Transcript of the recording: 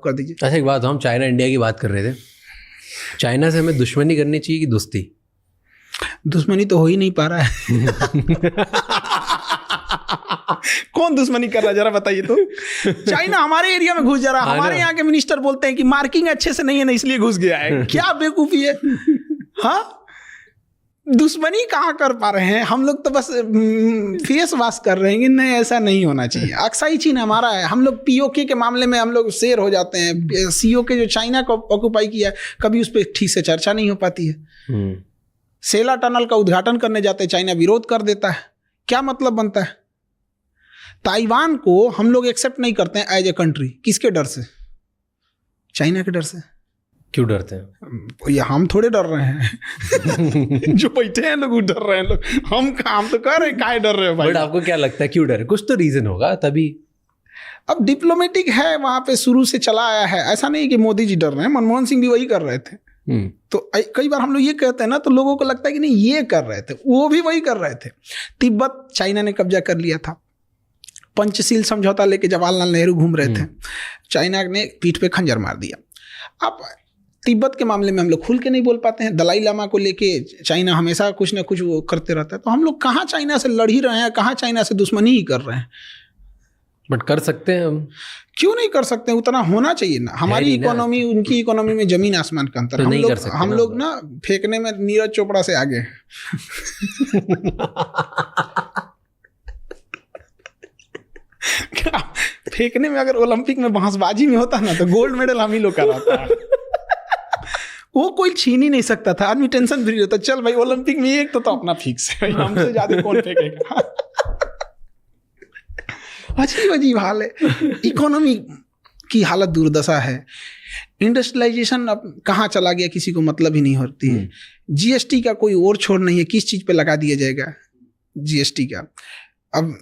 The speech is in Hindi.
कर दीजिए। अच्छा एक बात, हम चाइना इंडिया की बात कर रहे थे, चाइना से हमें दुश्मनी करनी चाहिए कि दोस्ती? दुश्मनी तो हो ही नहीं पा रहा है। कौन दुश्मनी कर रहा है जरा बताइए तो। चाइना हमारे एरिया में घुस जा रहा है, हमारे यहाँ के मिनिस्टर बोलते हैं कि मार्किंग अच्छे से नहीं है ना इसलिए घुस गया है। क्या बेवकूफी है। हाँ, दुश्मनी कहाँ कर पा रहे हैं हम लोग, तो बस फेस वॉश कर रहे हैं कि नहीं ऐसा नहीं होना चाहिए। अक्साई चीन हमारा है, हम लोग पीओके के मामले में हम लोग शेर हो जाते हैं। सीओके जो चाइना को ऑक्युपाई किया कभी उस पर ठीक से चर्चा नहीं हो पाती है। सेला टनल का उद्घाटन करने जाते हैं, चाइना विरोध कर देता है। क्या मतलब बनता है? ताइवान को हम लोग एक्सेप्ट नहीं करते हैं एज ए कंट्री, किसके डर से? चाइना के डर से। क्यों डरते हैं? ये हम थोड़े डर रहे हैं। जो बैठे हैं लोग डर रहे हैं लोग, हम तो कह रहे हैं काहे डर रहे हो भाई। बट आपको क्या लगता है क्यों डर है? कुछ तो रीजन होगा तभी। अब डिप्लोमेटिक है, वहां पे शुरू से चला आया है। ऐसा नहीं कि मोदी जी डर रहे हैं, मनमोहन सिंह भी वही कर रहे थे। तो कई बार हम लोग ये कहते हैं ना, तो लोगों को लगता है कि नहीं ये कर रहे थे, वो भी वही कर रहे थे। तिब्बत चाइना ने कब्जा कर लिया था। पंचशील समझौता लेके जवाहरलाल नेहरू घूम रहे थे, चाइना ने पीठ पे खंजर मार दिया। अब तिब्बत के मामले में हम लोग खुल के नहीं बोल पाते हैं। दलाई लामा को लेके चाइना हमेशा कुछ ना कुछ वो करते रहता है। तो हम लोग कहाँ चाइना से लड़ ही रहे हैं, कहाँ चाइना से दुश्मनी ही कर रहे हैं। बट कर सकते हैं हम। क्यों नहीं कर सकते? उतना होना चाहिए ना। हमारी इकोनॉमी उनकी इकोनॉमी में जमीन आसमान का अंतर। तो हम लोग ना फेंकने में नीरज चोपड़ा से आगे। फेंकने में अगर ओलंपिक में बांसबाजी में होता ना तो गोल्ड मेडल हम ही लोग का रहता। वो कोई छीन ही नहीं सकता था। आदमी टेंशन फ्री रहता, चल भाई ओलंपिक में एक तो अपना फिक्स है, हमसे ज्यादा कौन फेंकेगा। अजीब अजीब हाल है। इकोनॉमी की हालत दुर्दशा है। इंडस्ट्रियलाइजेशन अब कहाँ चला गया किसी को मतलब ही नहीं होती है। जीएसटी का कोई और छोर नहीं है, किस चीज पे लगा दिया जाएगा जीएसटी का। अब